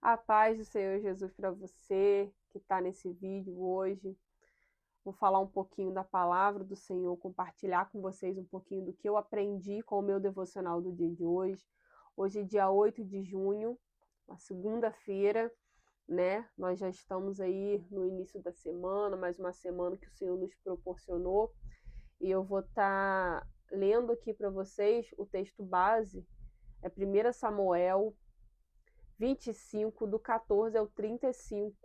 A paz do Senhor Jesus para você que está nesse vídeo hoje. Vou falar um pouquinho da palavra do Senhor, compartilhar com vocês um pouquinho do que eu aprendi com o meu devocional do dia de hoje. Hoje é dia 8 de junho, uma segunda-feira, né? Nós já estamos aí no início da semana, mais uma semana que o Senhor nos proporcionou. E eu vou estar lendo aqui para vocês o texto base, é 1 Samuel 25, do 14 ao 35.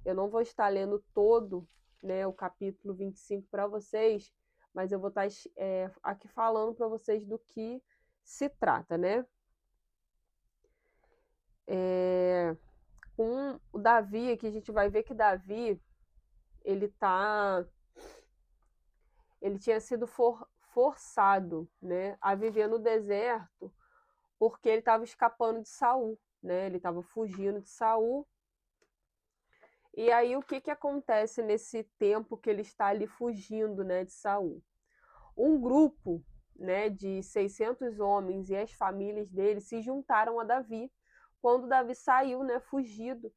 Eu não vou estar lendo todo, né, o capítulo 25 para vocês, mas eu vou estar aqui falando para vocês do que se trata, né? Com o Davi aqui, a gente vai ver que Davi, ele tinha sido forçado, né, a viver no deserto porque ele estava escapando de Saul, né? Ele estava fugindo de Saul. E aí o que acontece nesse tempo que ele está ali fugindo, né, de Saul? Um grupo, né, de 600 homens e as famílias dele se juntaram a Davi quando Davi saiu, né, fugido,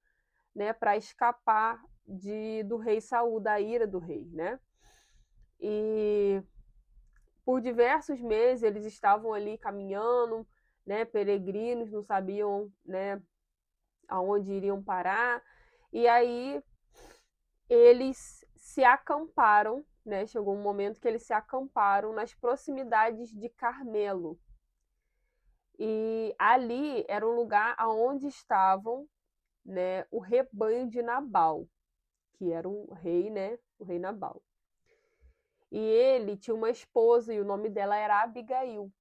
né, para escapar do rei Saul, da ira do rei, né? E por diversos meses eles estavam ali caminhando, né, peregrinos, não sabiam, né, aonde iriam parar. E aí eles se acamparam, né? Chegou um momento que eles se acamparam nas proximidades de Carmelo. E ali era um lugar onde estavam, né, o rebanho de Nabal, que era um rei, né? O rei Nabal. E ele tinha uma esposa e o nome dela era Abigail.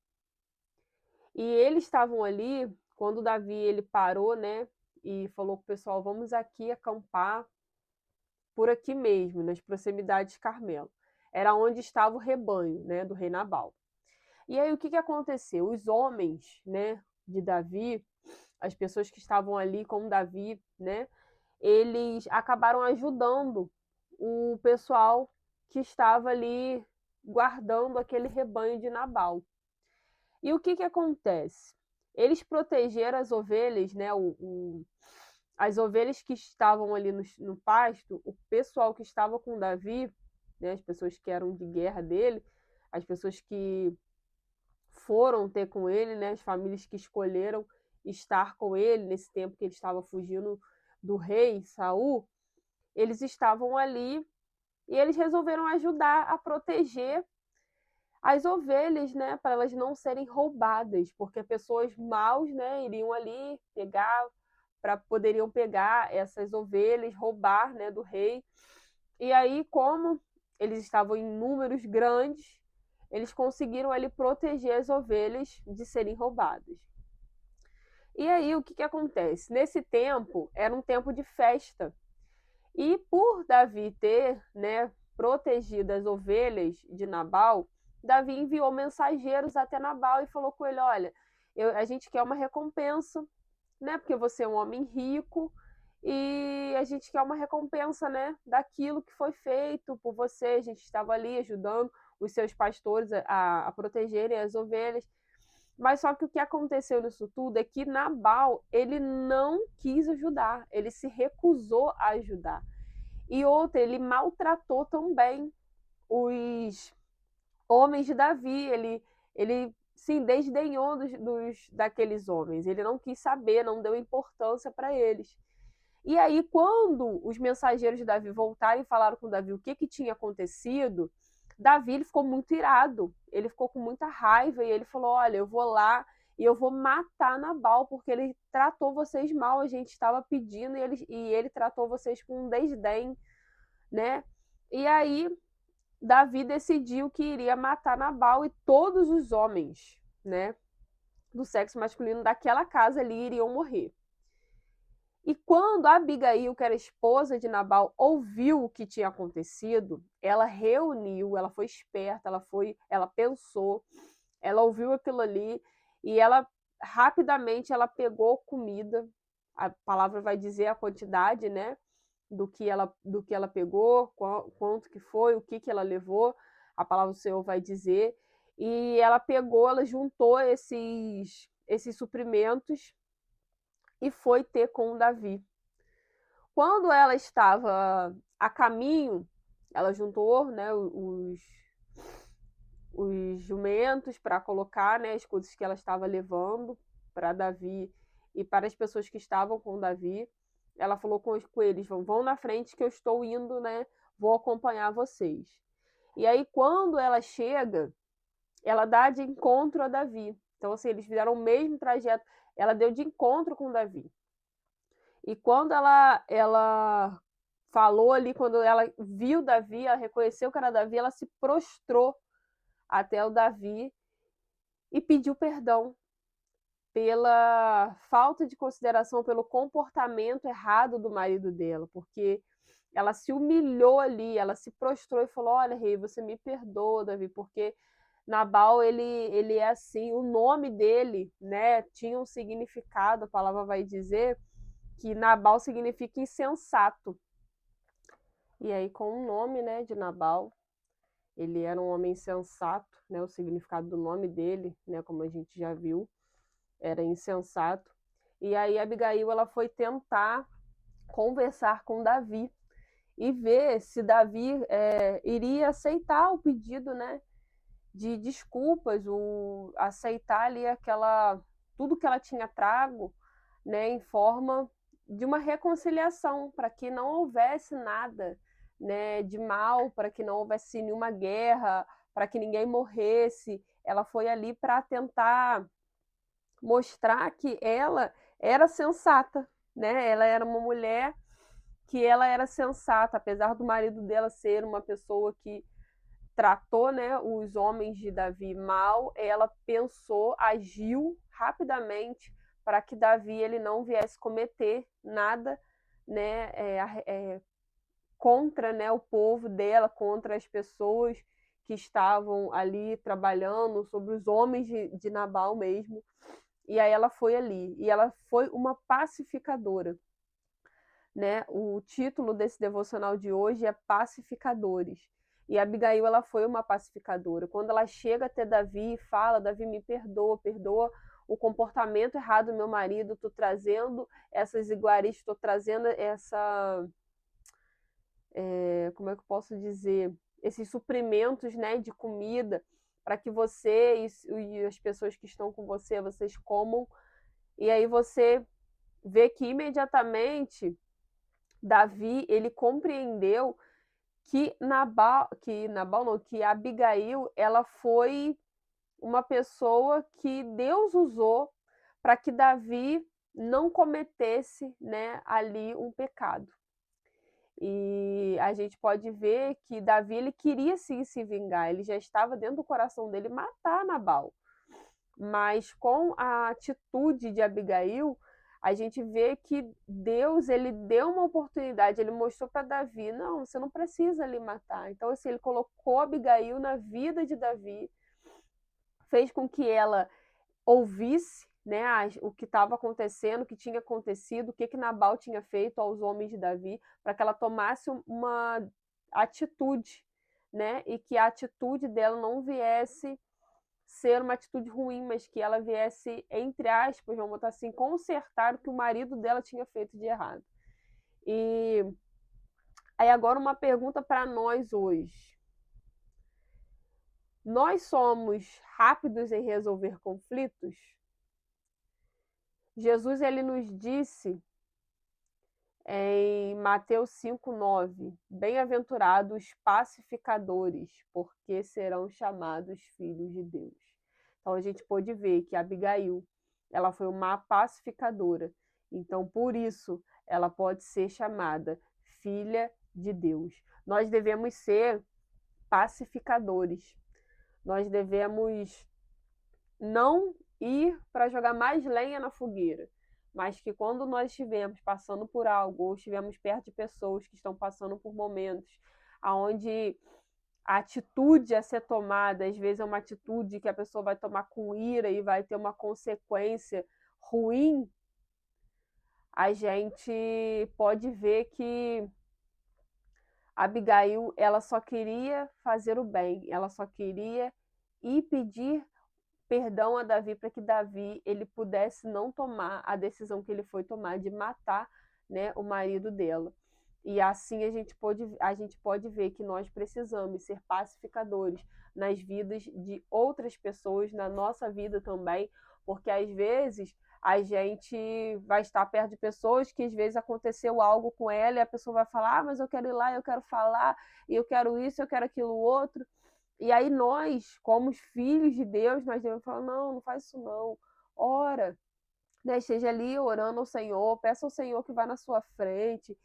E eles estavam ali quando Davi ele parou, né? E falou com o pessoal: vamos aqui acampar por aqui mesmo, nas proximidades de Carmelo. Era onde estava o rebanho, né, do rei Nabal. E aí o que aconteceu? Os homens, né, de Davi, as pessoas que estavam ali com Davi, né, eles acabaram ajudando o pessoal que estava ali guardando aquele rebanho de Nabal. E o que acontece? Eles protegeram as ovelhas, né, as ovelhas que estavam ali no pasto, o pessoal que estava com Davi, né, as pessoas que eram de guerra dele, as pessoas que foram ter com ele, né, as famílias que escolheram estar com ele nesse tempo que ele estava fugindo do rei Saul, eles estavam ali e eles resolveram ajudar a proteger as ovelhas, né, para elas não serem roubadas, porque pessoas maus, né, iriam ali poderiam pegar essas ovelhas, roubar, né, do rei. E aí, como eles estavam em números grandes, eles conseguiram ali proteger as ovelhas de serem roubadas. E aí, o que acontece? Nesse tempo, era um tempo de festa. E por Davi ter, né, protegido as ovelhas de Nabal, Davi enviou mensageiros até Nabal e falou com ele: olha, a gente quer uma recompensa, né? Porque você é um homem rico e a gente quer uma recompensa, né? Daquilo que foi feito por você. A gente estava ali ajudando os seus pastores a protegerem as ovelhas. Mas só que o que aconteceu nisso tudo é que Nabal, ele não quis ajudar, ele se recusou a ajudar. E outra, ele maltratou também os homens de Davi, ele se desdenhou daqueles homens, ele não quis saber, não deu importância para eles. E aí, quando os mensageiros de Davi voltaram e falaram com Davi o que tinha acontecido, Davi ele ficou muito irado, ele ficou com muita raiva e ele falou: olha, eu vou lá e eu vou matar Nabal, porque ele tratou vocês mal, a gente estava pedindo e ele tratou vocês com desdém, né? E aí Davi decidiu que iria matar Nabal e todos os homens, né, do sexo masculino daquela casa ali iriam morrer. E quando Abigail, que era esposa de Nabal, ouviu o que tinha acontecido, ela reuniu, ela foi esperta, ela pensou, ela ouviu aquilo ali e ela rapidamente ela pegou comida. A palavra vai dizer a quantidade, né, do que ela pegou, quanto que foi, o que ela levou, a palavra do Senhor vai dizer. E ela juntou esses suprimentos e foi ter com Davi. Quando ela estava a caminho, ela juntou, né, os jumentos para colocar, né, as coisas que ela estava levando para Davi e para as pessoas que estavam com Davi. Ela falou com eles: vão na frente que eu estou indo, né? Vou acompanhar vocês. E aí, quando ela chega, ela dá de encontro a Davi. Então, assim, eles fizeram o mesmo trajeto. Ela deu de encontro com Davi. E quando ela falou ali, quando ela viu Davi, ela reconheceu que era Davi, ela se prostrou até o Davi e pediu perdão pela falta de consideração, pelo comportamento errado do marido dela, porque ela se humilhou ali, ela se prostrou e falou: olha, rei, você me perdoa, Davi, porque Nabal, ele é assim, o nome dele, né, tinha um significado, a palavra vai dizer que Nabal significa insensato. E aí, com o nome, né, de Nabal, ele era um homem insensato, né, o significado do nome dele, né, como a gente já viu, era insensato. E aí Abigail, ela foi tentar conversar com Davi e ver se Davi iria aceitar o pedido, né, de desculpas, aceitar ali tudo que ela tinha trago, né, em forma de uma reconciliação, para que não houvesse nada, né, de mal, para que não houvesse nenhuma guerra, para que ninguém morresse. Ela foi ali para tentar mostrar que ela era sensata, né? Ela era uma mulher que ela era sensata, apesar do marido dela ser uma pessoa que tratou, né, os homens de Davi mal, ela pensou, agiu rapidamente para que Davi ele não viesse cometer nada, né, contra, né, o povo dela, contra as pessoas que estavam ali trabalhando, sobre os homens de Nabal mesmo. E aí ela foi ali, e ela foi uma pacificadora, né? O título desse devocional de hoje é Pacificadores. E Abigail, ela foi uma pacificadora. Quando ela chega até Davi e fala: Davi, me perdoa, perdoa o comportamento errado do meu marido, estou trazendo essas iguarias, estou trazendo como é que eu posso dizer, esses suprimentos, né, de comida, para que você e as pessoas que estão com você, vocês comam. E aí você vê que imediatamente Davi, ele compreendeu que Abigail, ela foi uma pessoa que Deus usou para que Davi não cometesse, né, ali um pecado. E a gente pode ver que Davi, ele queria sim se vingar, ele já estava dentro do coração dele matar Nabal. Mas com a atitude de Abigail, a gente vê que Deus, ele deu uma oportunidade, ele mostrou para Davi: não, você não precisa ali matar. Então, assim, ele colocou Abigail na vida de Davi, fez com que ela ouvisse, né, o que estava acontecendo, o que tinha acontecido, o que Nabal tinha feito aos homens de Davi, para que ela tomasse uma atitude, né, e que a atitude dela não viesse ser uma atitude ruim, mas que ela viesse, entre aspas, vamos botar assim, consertar o que o marido dela tinha feito de errado. E aí agora uma pergunta para nós hoje. Nós somos rápidos em resolver conflitos? Jesus, ele nos disse em Mateus 5:9, bem-aventurados pacificadores, porque serão chamados filhos de Deus. Então a gente pôde ver que Abigail, ela foi uma pacificadora. Então por isso ela pode ser chamada filha de Deus. Nós devemos ser pacificadores. Nós devemos não ir para jogar mais lenha na fogueira, mas que quando nós estivermos passando por algo, ou estivermos perto de pessoas que estão passando por momentos onde a atitude a ser tomada, às vezes é uma atitude que a pessoa vai tomar com ira e vai ter uma consequência ruim, a gente pode ver que Abigail, ela só queria fazer o bem, ela só queria ir pedir perdão a Davi para que Davi ele pudesse não tomar a decisão que ele foi tomar de matar, né, o marido dela. E assim a gente pode ver que nós precisamos ser pacificadores nas vidas de outras pessoas, na nossa vida também, porque às vezes a gente vai estar perto de pessoas que às vezes aconteceu algo com ela e a pessoa vai falar, mas eu quero ir lá, eu quero falar, eu quero isso, eu quero aquilo outro. E aí nós, como filhos de Deus, nós devemos falar, não, não faz isso não. Ora, né, esteja ali orando ao Senhor, peça ao Senhor que vá na sua frente,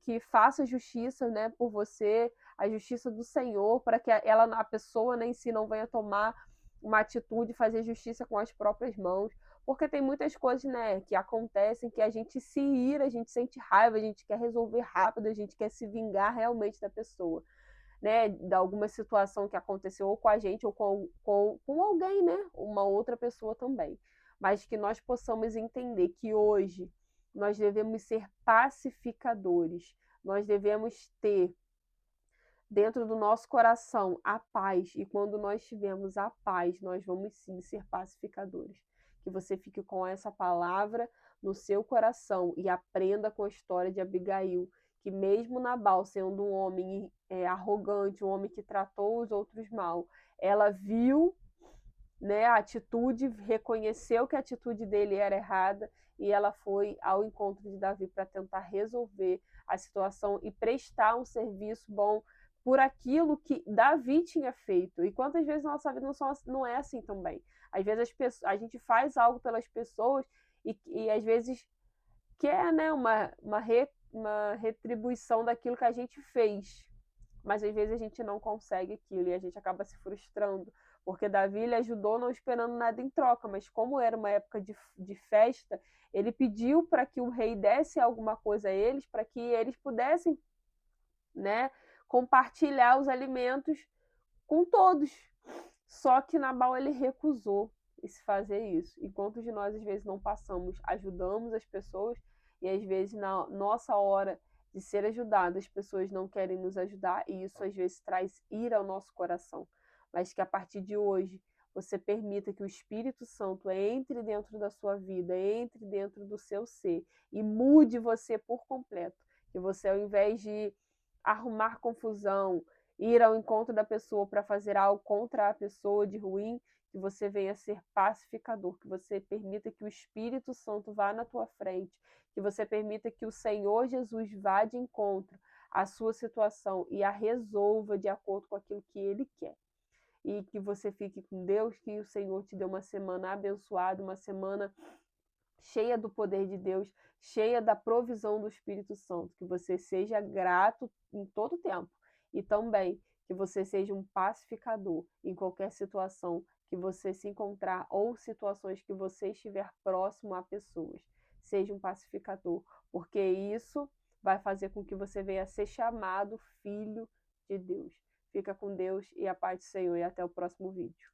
que faça justiça, né, por você, a justiça do Senhor, para que a pessoa, né, em si não venha tomar uma atitude, fazer justiça com as próprias mãos, porque tem muitas coisas, né, que acontecem que a gente se ira, a gente sente raiva, a gente quer resolver rápido, a gente quer se vingar realmente da pessoa, né, de alguma situação que aconteceu ou com a gente ou com alguém, né, uma outra pessoa também. Mas que nós possamos entender que hoje nós devemos ser pacificadores, nós devemos ter dentro do nosso coração a paz, e quando nós tivermos a paz, nós vamos sim ser pacificadores. Que você fique com essa palavra no seu coração e aprenda com a história de Abigail, que mesmo Nabal sendo um homem arrogante, um homem que tratou os outros mal, ela viu, né, a atitude, reconheceu que a atitude dele era errada e ela foi ao encontro de Davi para tentar resolver a situação e prestar um serviço bom por aquilo que Davi tinha feito. E quantas vezes na nossa vida não é assim também? Às vezes a gente faz algo pelas pessoas e às vezes quer, né, uma retribuição daquilo que a gente fez. Mas às vezes a gente não consegue aquilo e a gente acaba se frustrando. Porque Davi ele ajudou não esperando nada em troca, mas como era uma época de festa, ele pediu para que o rei desse alguma coisa a eles, para que eles pudessem, né, compartilhar os alimentos com todos. Só que Nabal ele recusou se fazer isso. Enquanto de nós às vezes não passamos, ajudamos as pessoas e às vezes na nossa hora de ser ajudado, as pessoas não querem nos ajudar e isso às vezes traz ira ao nosso coração. Mas que a partir de hoje você permita que o Espírito Santo entre dentro da sua vida, entre dentro do seu ser e mude você por completo. Que você, ao invés de arrumar confusão, ir ao encontro da pessoa para fazer algo contra a pessoa de ruim, que você venha ser pacificador, que você permita que o Espírito Santo vá na tua frente, que você permita que o Senhor Jesus vá de encontro à sua situação e a resolva de acordo com aquilo que Ele quer. E que você fique com Deus, que o Senhor te dê uma semana abençoada, uma semana cheia do poder de Deus, cheia da provisão do Espírito Santo, que você seja grato em todo tempo e também que você seja um pacificador em qualquer situação que você se encontrar ou situações que você estiver próximo a pessoas. Seja um pacificador, porque isso vai fazer com que você venha a ser chamado filho de Deus. Fica com Deus e a paz do Senhor e até o próximo vídeo.